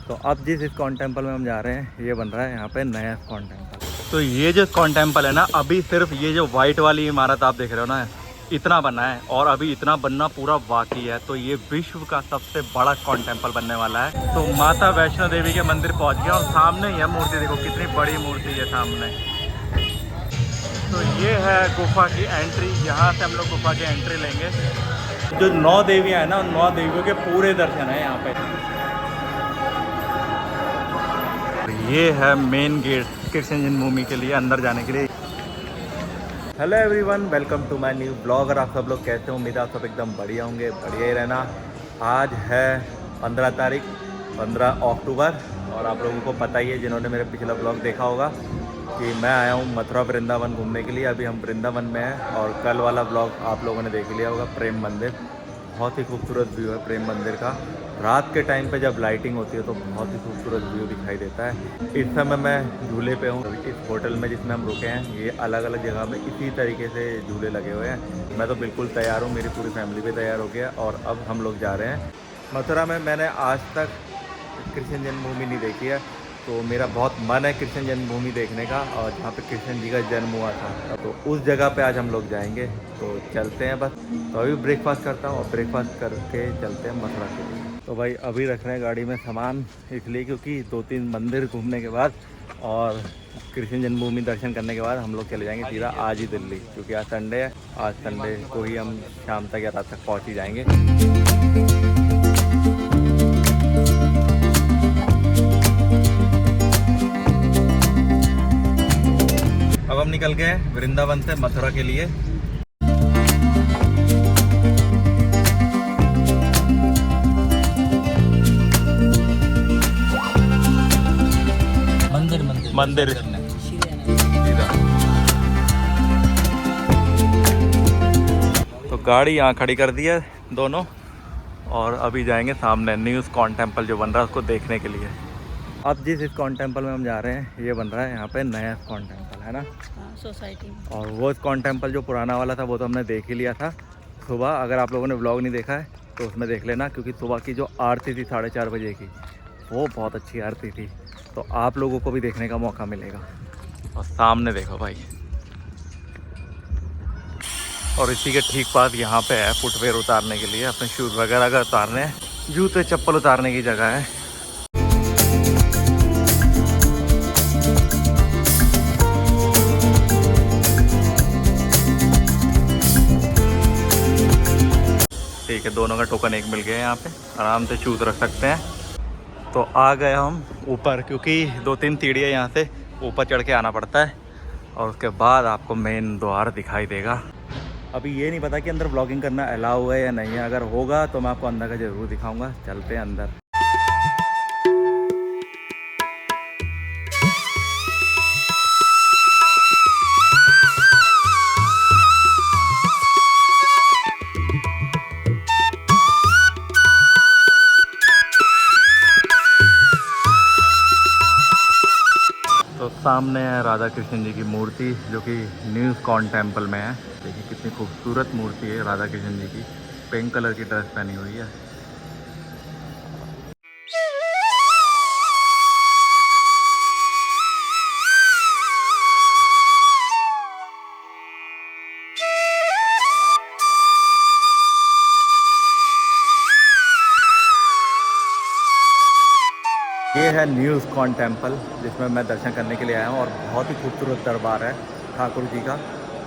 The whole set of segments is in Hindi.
तो अब जिस इस्कॉन टेम्पल में हम जा रहे हैं ये बन रहा है यहाँ पे नया इस्कॉन टेम्पल। तो ये जो इस्कॉन टेम्पल है ना, अभी सिर्फ ये जो वाइट वाली इमारत आप देख रहे हो ना, इतना बना है और अभी इतना बनना पूरा बाकी है। तो ये विश्व का सबसे बड़ा इस्कॉन टेम्पल बनने वाला है। तो माता वैष्णो देवी के मंदिर पहुँच गया और सामने ही है मूर्ति, देखो कितनी बड़ी मूर्ति है सामने। तो ये है गुफा की एंट्री, यहाँ से हम लोग गुफा की एंट्री लेंगे। जो 9 देवियाँ हैं ना, उन 9 देवियों के पूरे दर्शन है यहाँ पे। ये है मेन गेट कृष्ण जन्मभूमि के लिए अंदर जाने के लिए। Hello everyone, welcome to my new blog. आप सब लोग कैसे हो? उम्मीद आप सब एकदम बढ़िया होंगे, बढ़िया ही रहना। आज है 15 तारीख 15 अक्टूबर और आप लोगों को पता ही है, जिन्होंने मेरे पिछला ब्लॉग देखा होगा, कि मैं आया हूँ मथुरा वृंदावन घूमने के लिए। अभी हम वृंदावन में हैं और कल वाला ब्लॉग आप लोगों ने देख लिया होगा, प्रेम मंदिर। बहुत ही खूबसूरत व्यू है प्रेम मंदिर का। रात के टाइम पे जब लाइटिंग होती है तो बहुत ही खूबसूरत व्यू दिखाई देता है। इस समय मैं झूले पे हूँ। इस होटल में जिसमें हम रुके हैं, ये अलग अलग जगह पे इसी तरीके से झूले लगे हुए हैं। मैं तो बिल्कुल तैयार हूँ, मेरी पूरी फैमिली भी तैयार हो गया और अब हम लोग जा रहे हैं मथुरा में। मैंने आज तक कृष्ण जन्मभूमि नहीं देखी है, तो मेरा बहुत मन है कृष्ण जन्मभूमि देखने का, और जहाँ पे कृष्ण जी का जन्म हुआ था, तो उस जगह पे आज हम लोग जाएंगे। तो चलते हैं बस। तो अभी ब्रेकफास्ट करता हूँ और ब्रेकफास्ट करके चलते हैं मथुरा के लिए। तो भाई अभी रख रहे हैं गाड़ी में सामान, इसलिए क्योंकि 2-3 मंदिर घूमने के बाद और कृष्ण जन्मभूमि दर्शन करने के बाद हम लोग चले जाएंगे सीधा आज ही दिल्ली, क्योंकि आज संडे है। आज संडे को ही हम शाम तक या रात तक पहुँच ही जाएंगे। अब हम निकल गए वृंदावन से मथुरा के लिए। मंदिर तो गाड़ी यहाँ खड़ी कर दी है दोनों, और अभी जाएंगे सामने न्यू इस्कॉन टेम्पल जो बन रहा है उसको देखने के लिए। अब जिस इस्कॉन टेम्पल में हम जा रहे हैं ये बन रहा है यहाँ पे नया इस्कॉन टेम्पल, है ना, सोसाइटी। और वो इस्कॉन टेम्पल जो पुराना वाला था वो तो हमने देख ही लिया था सुबह। अगर आप लोगों ने व्लॉग नहीं देखा है तो उसमें देख लेना, क्योंकि सुबह की जो आरती थी 4:30 बजे की, वो बहुत अच्छी आरती थी। तो आप लोगों को भी देखने का मौका मिलेगा। और सामने देखो भाई, और इसी के ठीक पास यहाँ पे है फुटवेयर उतारने के लिए, अपने शूज़ वगैरह अगर उतारने हैं, जूते चप्पल उतारने की जगह है। ठीक है, दोनों का टोकन एक मिल गया है। यहाँ पे आराम से शूज़ रख सकते हैं। तो आ गए हम ऊपर, क्योंकि 2-3 सीढ़ियाँ यहाँ से ऊपर चढ़ के आना पड़ता है और उसके बाद आपको मेन द्वार दिखाई देगा। अभी ये नहीं पता कि अंदर ब्लॉगिंग करना अलाउ है या नहीं है। अगर होगा तो मैं आपको अंदर का ज़रूर दिखाऊंगा। चलते हैं अंदर। तो सामने है राधा कृष्ण जी की मूर्ति, जो कि न्यू इस्कॉन टेम्पल में है। देखिए कितनी खूबसूरत मूर्ति है राधा कृष्ण जी की। पिंक कलर की ड्रेस पहनी हुई है। ये है न्यू इस्कॉन टेम्पल, जिसमें मैं दर्शन करने के लिए आया हूँ, और बहुत ही खूबसूरत दरबार है ठाकुर जी का।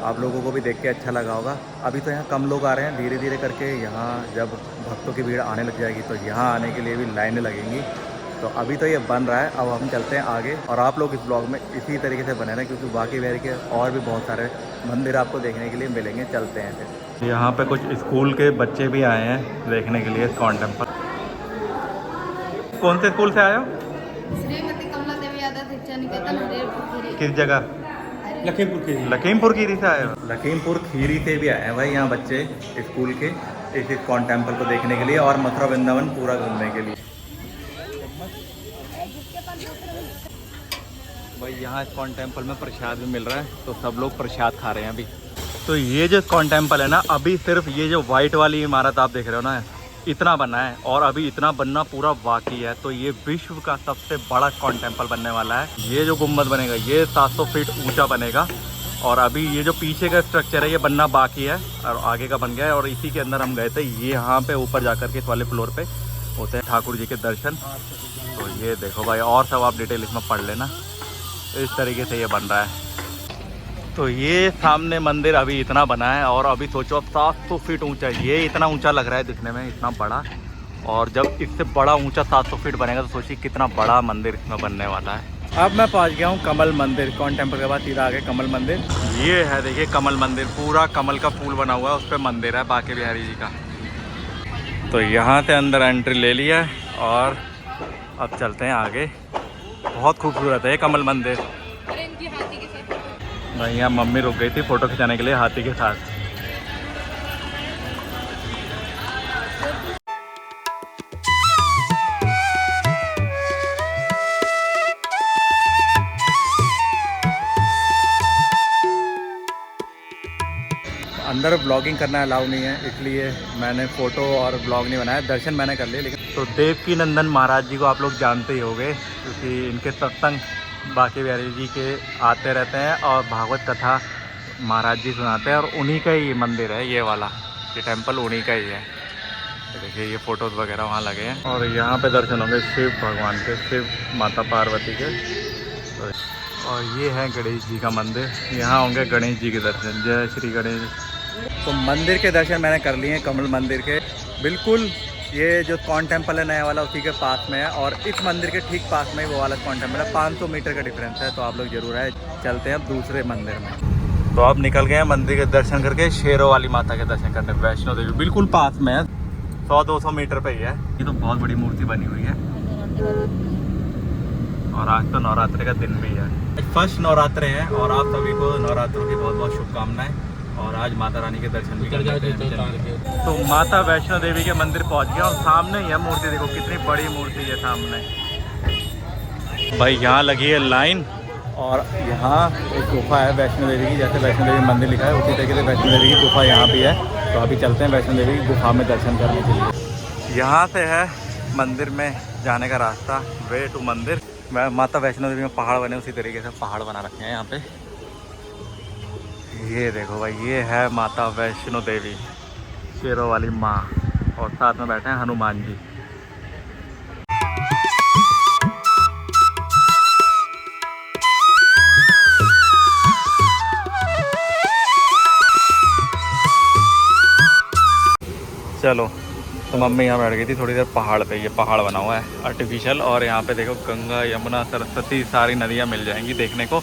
आप लोगों को भी देख के अच्छा लगा होगा। अभी तो यहाँ कम लोग आ रहे हैं, धीरे धीरे करके यहाँ जब भक्तों की भीड़ आने लग जाएगी तो यहाँ आने के लिए भी लाइनें लगेंगी। तो अभी तो ये बन रहा है, अब हम चलते हैं आगे। और आप लोग इस ब्लॉग में इसी तरीके से बने रहें, क्योंकि बाकी वेर के और भी बहुत सारे मंदिर आपको देखने के लिए मिलेंगे। चलते हैं फिर। यहाँ पे कुछ स्कूल के बच्चे भी आए हैं देखने के लिए इस्कॉन टेम्पल। कौन से स्कूल से आए हो? श्रीमती कमला देवी यादव शिक्षा निकेतन हरिहरपुर। किस जगह? लखीमपुर खीरी। लखीमपुर खीरी से आए हो? लखीमपुर खीरी से भी आए हैं भाई यहाँ बच्चे स्कूल के इस इस्कॉन टेम्पल को देखने के लिए और मथुरा वृंदावन पूरा घूमने के लिए। भाई यहाँ इस्कॉन टेम्पल में प्रसाद भी मिल रहा है, तो सब लोग प्रसाद खा रहे हैं अभी। तो ये जो इस्कॉन टेम्पल है ना, अभी सिर्फ ये जो वाइट वाली इमारत आप देख रहे हो ना, इतना बना है और अभी इतना बनना पूरा बाकी है। तो ये विश्व का सबसे बड़ा इस्कॉन टेम्पल बनने वाला है। ये जो गुम्बद बनेगा ये 700 फीट ऊंचा बनेगा और अभी ये जो पीछे का स्ट्रक्चर है ये बनना बाकी है और आगे का बन गया है। और इसी के अंदर हम गए थे। ये यहाँ पे ऊपर जा कर के इस वाले फ्लोर पे होते हैं ठाकुर जी के दर्शन। तो ये देखो भाई, और सब आप डिटेल इसमें पढ़ लेना। इस तरीके से ये बन रहा है। तो ये सामने मंदिर अभी इतना बना है और अभी सोचो अब 700 फीट ऊंचा है। ये इतना ऊंचा लग रहा है दिखने में, इतना बड़ा। और जब इससे बड़ा ऊंचा 700 फीट बनेगा तो सोचिए कितना बड़ा मंदिर इसमें बनने वाला है। अब मैं पहुंच गया हूँ कमल मंदिर। इस्कॉन टेम्पल के बाद सीधा आगे कमल मंदिर। ये है देखिए कमल मंदिर, पूरा कमल का फूल बना हुआ है, उस पर मंदिर है बांके बिहारी जी का। तो यहाँ से अंदर एंट्री ले लिया और अब चलते हैं आगे। बहुत खूबसूरत है कमल मंदिर। भाई यहाँ मम्मी रुक गई थी फ़ोटो खिंचाने के लिए हाथी के साथ। अंदर ब्लॉगिंग करना अलाउ नहीं है, इसलिए मैंने फ़ोटो और ब्लॉग नहीं बनाया। दर्शन मैंने कर लिए लेकिन। तो देवकी नंदन महाराज जी को आप लोग जानते ही होंगे क्योंकि इनके सत्संग बांके बिहारी जी के आते रहते हैं और भागवत कथा महाराज जी सुनाते हैं। और उन्हीं का ही मंदिर है ये वाला, ये टेंपल उन्हीं का ही है। तो देखिए ये फ़ोटोज़ वगैरह वहाँ लगे हैं और यहाँ पे दर्शन होंगे शिव भगवान के, शिव माता पार्वती के। तो और ये है गणेश जी का मंदिर, यहाँ होंगे गणेश जी के दर्शन। जय श्री गणेश। तो मंदिर के दर्शन मैंने कर लिए हैं कमल मंदिर के। बिल्कुल ये जो इस्कॉन टेम्पल है नया वाला उसी के पास में है और इस मंदिर के ठीक पास में ही वो वाला इस्कॉन टेम्पल है। 500 मीटर का डिफरेंस है। तो आप लोग जरूर आए। चलते हैं अब दूसरे मंदिर में। तो अब निकल गए हैं मंदिर के दर्शन करके शेरों वाली माता के दर्शन करने। वैष्णो देवी बिल्कुल पास में है, 100-200 मीटर पे ही है। ये तो बहुत बड़ी मूर्ति बनी हुई है और आज तो नवरात्रि का दिन भी है। फर्स्ट नवरात्रे है और आप सभी को नवरात्रों की बहुत बहुत शुभकामनाएं। और आज माता रानी के दर्शन भी कर लेते हैं। तो माता वैष्णो देवी के मंदिर पहुंच गया और सामने ही है मूर्ति। देखो कितनी बड़ी मूर्ति है सामने भाई। यहाँ लगी है लाइन और यहाँ एक गुफा है वैष्णो देवी की। जैसे वैष्णो देवी मंदिर लिखा है उसी तरीके से वैष्णो देवी की गुफा यहाँ भी है। तो अभी चलते हैं वैष्णो देवी की गुफा में दर्शन करने के लिए। यहाँ से है मंदिर में जाने का रास्ता, वे टू मंदिर। माता वैष्णो देवी में पहाड़ बने उसी तरीके से पहाड़ बना रखे हैं यहाँ पे। ये देखो भाई, ये है माता वैष्णो देवी, शेरों वाली माँ, और साथ में बैठे हैं हनुमान जी। चलो तो मम्मी यहाँ बैठ गई थी थोड़ी देर पहाड़ पे। ये पहाड़ बना हुआ है आर्टिफिशियल और यहाँ पे देखो गंगा यमुना सरस्वती सारी नदियाँ मिल जाएंगी देखने को।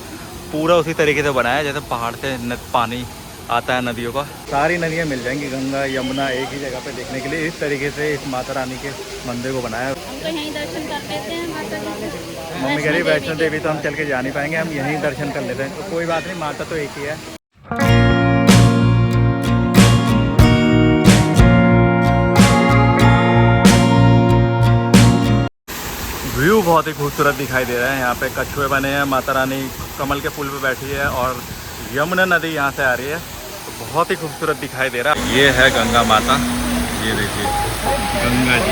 पूरा उसी तरीके से बनाया है जैसे पहाड़ से पानी आता है नदियों का। सारी नदियाँ मिल जाएंगी गंगा यमुना एक ही जगह पे देखने के लिए। इस तरीके से इस माता रानी के मंदिर को बनाया है। हम तो यहीं दर्शन कर लेते हैं माता जी के। मम्मी कह रही वैष्णो देवी तो हम चल के जा नहीं पाएंगे, हम यहीं दर्शन कर लेते हैं। तो कोई बात नहीं, माता तो एक ही है। व्यू बहुत ही खूबसूरत दिखाई दे रहा है। यहाँ पे कछुए बने हैं, माता रानी कमल के फूल पे बैठी है और यमुना नदी यहाँ से आ रही है। तो बहुत ही खूबसूरत दिखाई दे रहा है। ये है गंगा माता, ये देखिए गंगा जी।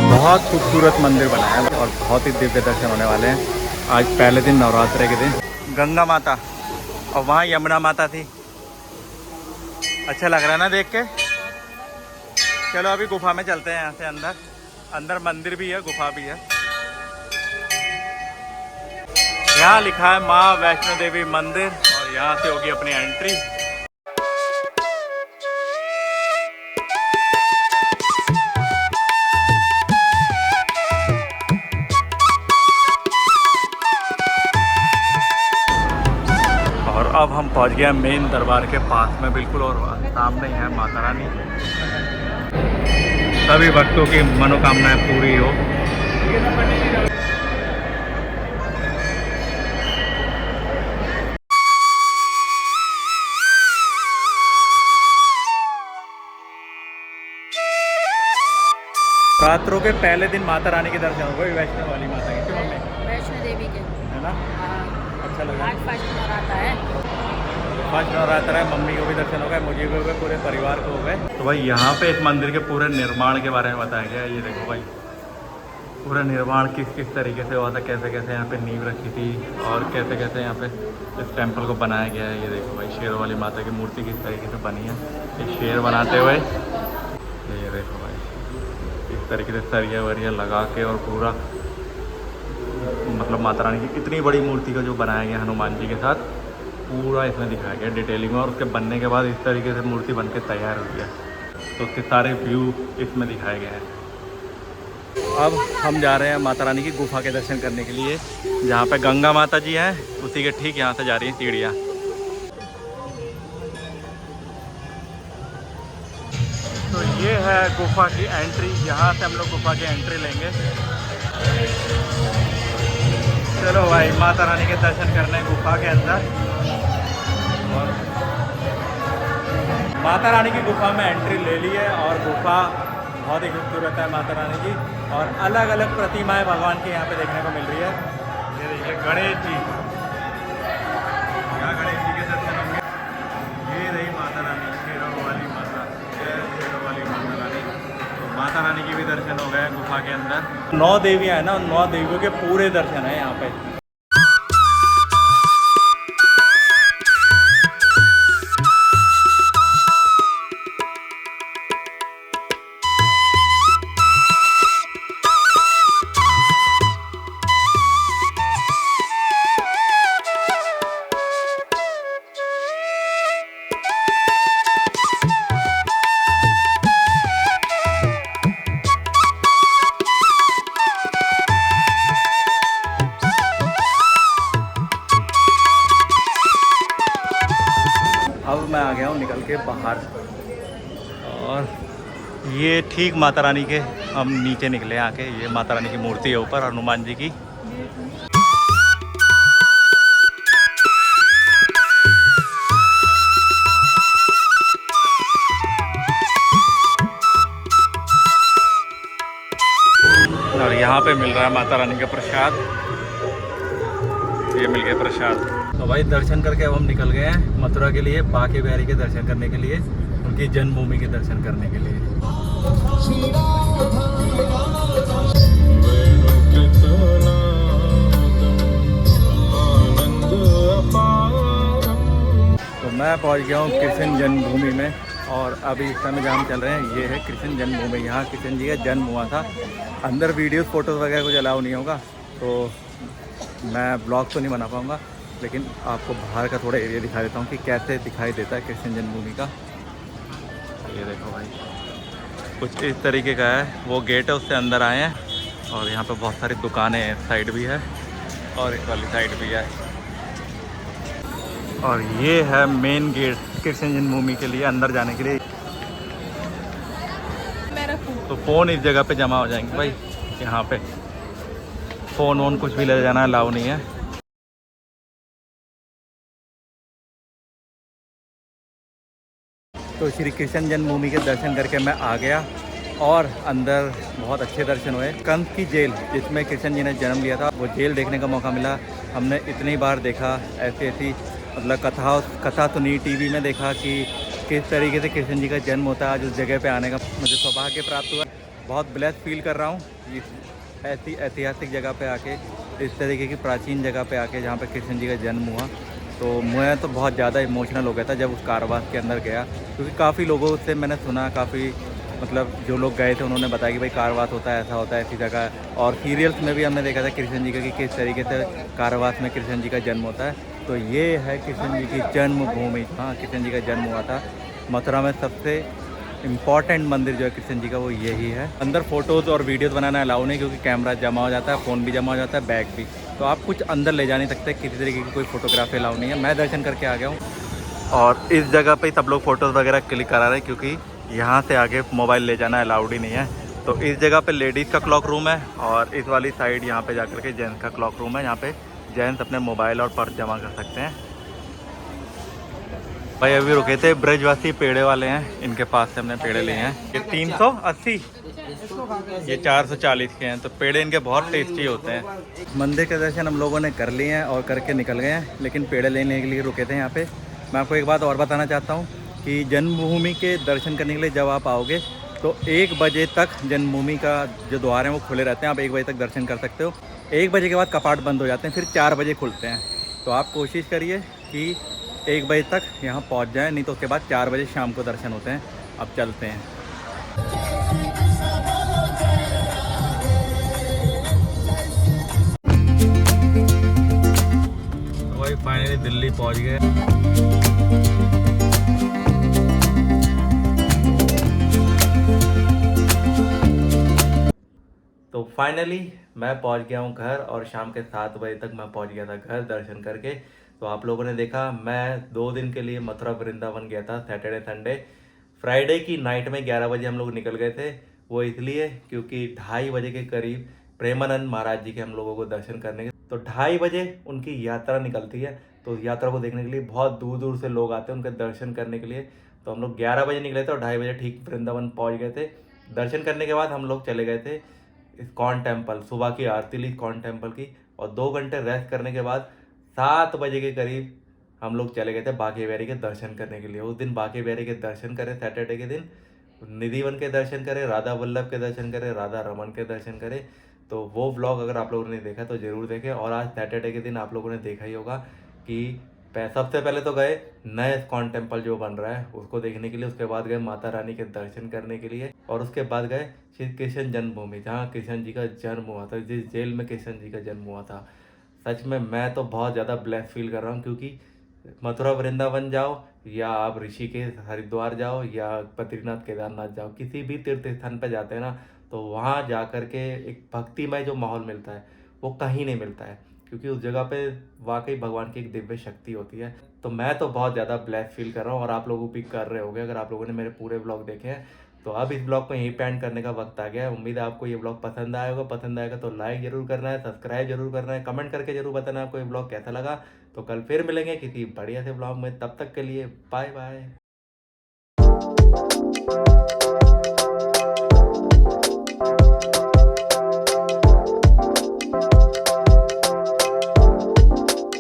बहुत खूबसूरत मंदिर बनाया है और बहुत ही दिव्य दर्शन होने वाले हैं। आज पहले दिन नवरात्रे के दिन गंगा माता और वहाँ यमुना माता थी। अच्छा लग रहा है ना देख के। चलो अभी गुफा में चलते हैं। यहाँ से अंदर अंदर मंदिर भी है, गुफा भी है। यहाँ लिखा है माँ वैष्णो देवी मंदिर और यहाँ से होगी अपनी एंट्री। और अब हम पहुँच गए मेन दरबार के पास में बिल्कुल और सामने ही है माता रानी। सभी भक्तों की मनोकामनाएं पूरी हो। रात्रों के पहले दिन माता रानी के दर्शन हो गए वैष्णो वाली माता के। क्यों मम्मी? वैष्णो देवी के है ना। अच्छा दर्शन हो गए। आज फर्स्ट नवरात्र है। फर्स्ट नवरात्र है, मम्मी को भी दर्शन हो गए, मुझे भी हो गए, पूरे परिवार को हो गए। तो भाई यहाँ पे इस मंदिर के पूरे निर्माण के बारे में बताया गया है। ये देखो भाई पूरा निर्माण किस किस तरीके से हुआ था, कैसे कैसे यहाँ पे नींव रखी थी और कैसे कैसे यहाँ पे इस टेम्पल को बनाया गया है। ये देखो भाई शेर वाली माता की मूर्ति किस तरीके से बनी है, ये शेर बनाते हुए। ये देखो भाई इस तरीके से सरिया वरिया लगा के और पूरा मतलब माता रानी की इतनी बड़ी मूर्ति का जो बनाया गया हनुमान जी के साथ, पूरा इसमें दिखाया गया डिटेलिंग में। और उसके बनने के बाद इस तरीके से मूर्ति बन के तैयार हुई है, तो उसके सारे व्यू इसमें दिखाए गए हैं। अब हम जा रहे हैं माता रानी की गुफा के दर्शन करने के लिए, जहाँ पे गंगा माता जी हैं, उसी के ठीक यहाँ से जा रही हैं सीढ़ियाँ। तो ये है गुफा की एंट्री, यहाँ से हम लोग गुफा की एंट्री लेंगे। चलो भाई माता रानी के दर्शन करने गुफा के अंदर। और माता रानी की गुफा में एंट्री ले ली है और गुफा बहुत ही खूबसूरत है माता रानी की, और अलग अलग प्रतिमाएं भगवान की यहाँ पे देखने को मिल रही है। ये देखिए गणेश जी, यहाँ गणेश जी के दर्शन होंगे। ये रही माता रानी, शेरों वाली माता, जय शेरों वाली माता रानी। तो माता रानी की भी दर्शन हो गए गुफा के अंदर। 9 देवियाँ हैं ना, 9 देवियों के पूरे दर्शन है यहाँ पे। अब मैं आ गया हूँ निकल के बाहर, और ये ठीक माता रानी के हम नीचे निकले आके। ये माता रानी की मूर्ति है ऊपर, हनुमान जी की। और यहाँ पे मिल रहा है माता रानी का प्रसाद, ये मिल गया प्रसाद। तो भाई दर्शन करके अब हम निकल गए हैं मथुरा के लिए, बांके बिहारी के दर्शन करने के लिए, उनकी जन्मभूमि के दर्शन करने के लिए। तो मैं पहुंच गया हूँ कृष्ण जन्मभूमि में, और अभी इस समय जहाँ हम चल रहे हैं ये है कृष्ण जन्मभूमि। यहाँ कृष्ण जी का जन्म हुआ था। अंदर वीडियोस फोटोज़ वगैरह कुछ अलाउ नहीं होगा, तो मैं ब्लॉग तो नहीं बना पाऊँगा, लेकिन आपको बाहर का थोड़ा एरिया दिखा देता हूँ कि कैसे दिखाई देता है कृष्ण जन्मभूमि का। ये देखो भाई कुछ इस तरीके का है, वो गेट है उससे अंदर आए हैं, और यहाँ पे बहुत सारी दुकानें हैं, साइड भी है और इस वाली साइड भी है। और ये है मेन गेट कृष्ण जन्मभूमि के लिए अंदर जाने के लिए। तो फ़ोन इस जगह पे जमा हो जाएंगे भाई, यहाँ पे फ़ोन वोन कुछ भी ले जाना अलाउ नहीं है। तो श्री कृष्ण जन्मभूमि के दर्शन करके मैं आ गया, और अंदर बहुत अच्छे दर्शन हुए। कंस की जेल जिसमें कृष्ण जी ने जन्म लिया था, वो जेल देखने का मौका मिला। हमने इतनी बार देखा, ऐसी मतलब कथा सुनी, टीवी में देखा कि किस तरीके से कृष्ण जी का जन्म होता है। आज उस जगह पे आने का मुझे सौभाग्य प्राप्त हुआ। बहुत ब्लेस्ड फील कर रहा हूँ इस ऐसी ऐतिहासिक जगह पे आके, इस तरीके की प्राचीन जगह पे आके जहाँ पे कृष्ण जी का जन्म हुआ। तो मैं तो बहुत ज़्यादा इमोशनल हो गया था जब उस कारावास के अंदर गया, क्योंकि काफ़ी लोगों से मैंने सुना, काफ़ी मतलब जो लोग गए थे उन्होंने बताया कि भाई कारावास होता है, ऐसा होता है, ऐसी जगह। और सीरियल्स में भी हमने देखा था कृष्ण जी का कि किस तरीके से कारावास में कृष्ण जी का जन्म होता है। तो ये है कृष्ण जी की जन्मभूमि। हाँ, कृष्ण जी का जन्म हुआ था मथुरा में। सबसे इम्पॉर्टेंट मंदिर जो है कृष्ण जी का वो यही है। अंदर फ़ोटोज़ और वीडियोज़ बनाना अलाउ नहीं, क्योंकि कैमरा जमा हो जाता है, फ़ोन भी जमा हो जाता है, बैग भी। तो आप कुछ अंदर ले जा नहीं सकते, किसी तरीके की कोई फ़ोटोग्राफी अलाउ नहीं है। मैं दर्शन करके आ गया हूँ, और इस जगह पे सब लोग फ़ोटोज़ वगैरह क्लिक करा रहे हैं, क्योंकि यहाँ से आगे मोबाइल ले जाना अलाउड ही नहीं है। तो इस जगह पे लेडीज़ का क्लॉक रूम है, और इस वाली साइड यहाँ पे जाकर के जेंट्स का क्लॉक रूम है। यहाँ पे जेंट्स अपने मोबाइल और पर्स जमा कर सकते हैं। भाई अभी रुके थे ब्रजवासी पेड़े वाले हैं, इनके पास से हमने पेड़े लिए हैं। ये 380 ये 440 के हैं, तो पेड़े इनके बहुत टेस्टी होते हैं। मंदिर के दर्शन हम लोगों ने कर लिए हैं और करके निकल गए हैं, लेकिन पेड़े लेने के लिए रुके थे यहाँ पे। मैं आपको एक बात और बताना चाहता हूँ कि जन्मभूमि के दर्शन करने के लिए जब आप आओगे तो 1 बजे तक जन्मभूमि का जो द्वार हैं वो खुले रहते हैं। आप 1 बजे तक दर्शन कर सकते हो। 1 बजे के बाद कपाट बंद हो जाते हैं, फिर 4 बजे खुलते हैं। तो आप कोशिश करिए कि 1 बजे तक यहाँ पहुँच जाएँ, नहीं तो उसके बाद 4 बजे शाम को दर्शन होते हैं। अब चलते हैं। वही फाइनली दिल्ली पहुँच गए। तो फाइनली मैं पहुंच गया हूं घर और शाम के 7 बजे तक मैं पहुंच गया था घर दर्शन करके। तो आप लोगों ने देखा मैं 2 दिन के लिए मथुरा वृंदावन गया था, सैटरडे संडे। फ्राइडे की नाइट में 11 बजे हम लोग निकल गए थे। वो इसलिए क्योंकि 2:30 बजे के करीब प्रेमानंद महाराज जी के हम लोगों को दर्शन करने के, तो 2:30 बजे उनकी यात्रा निकलती है। तो यात्रा को देखने के लिए बहुत दूर दूर से लोग आते हैं उनके दर्शन करने के लिए। तो हम लोग 11 बजे निकले थे और 2:30 बजे ठीक वृंदावन पहुँच गए थे। दर्शन करने के बाद हम लोग चले गए थे इस्कॉन टेम्पल, सुबह की आरती ली इस्कॉन टेम्पल की, और 2 घंटे रेस्ट करने के बाद 7 बजे के करीब हम लोग चले गए थे बांके बिहारी के दर्शन करने के लिए। उस दिन बांके बिहारी के दर्शन करे, सैटरडे के दिन निधिवन के दर्शन करे, राधा वल्लभ के दर्शन करे, राधा रमन के दर्शन करे। तो वो व्लॉग अगर आप लोगों ने देखा तो ज़रूर देखें। और आज सैटरडे के दिन आप लोगों ने देखा ही होगा कि सबसे पहले तो गए नए इस्कॉन टेम्पल जो बन रहा है उसको देखने के लिए, उसके बाद गए माता रानी के दर्शन करने के लिए, और उसके बाद गए श्री कृष्ण जन्मभूमि जहाँ कृष्ण जी का जन्म हुआ था, जिस जेल में कृष्ण जी का जन्म हुआ था। सच में मैं तो बहुत ज़्यादा ब्लेस फील कर रहा हूँ, क्योंकि मथुरा वृंदावन जाओ या आप ऋषिकेश हरिद्वार जाओ या बद्रीनाथ केदारनाथ जाओ, किसी भी तीर्थ स्थान पर जाते हैं ना, तो वहाँ जा कर के एक भक्तिमय जो माहौल मिलता है वो कहीं नहीं मिलता है, क्योंकि उस जगह पे वाकई भगवान की एक दिव्य शक्ति होती है। तो मैं तो बहुत ज़्यादा ब्लेस फील कर रहा हूँ, और आप लोगों भी कर रहे होंगे अगर आप लोगों ने मेरे पूरे ब्लॉग देखे हैं। तो अब इस ब्लॉग को यहीं पे एंड करने का वक्त आ गया है। उम्मीद है आपको ये ब्लॉग पसंद आया होगा। पसंद आएगा तो लाइक जरूर करना है, सब्सक्राइब जरूर करना है, कमेंट करके जरूर बताना आपको ये ब्लॉग कैसा लगा। तो कल फिर मिलेंगे किसी बढ़िया से ब्लॉग में, तब तक के लिए बाय बाय।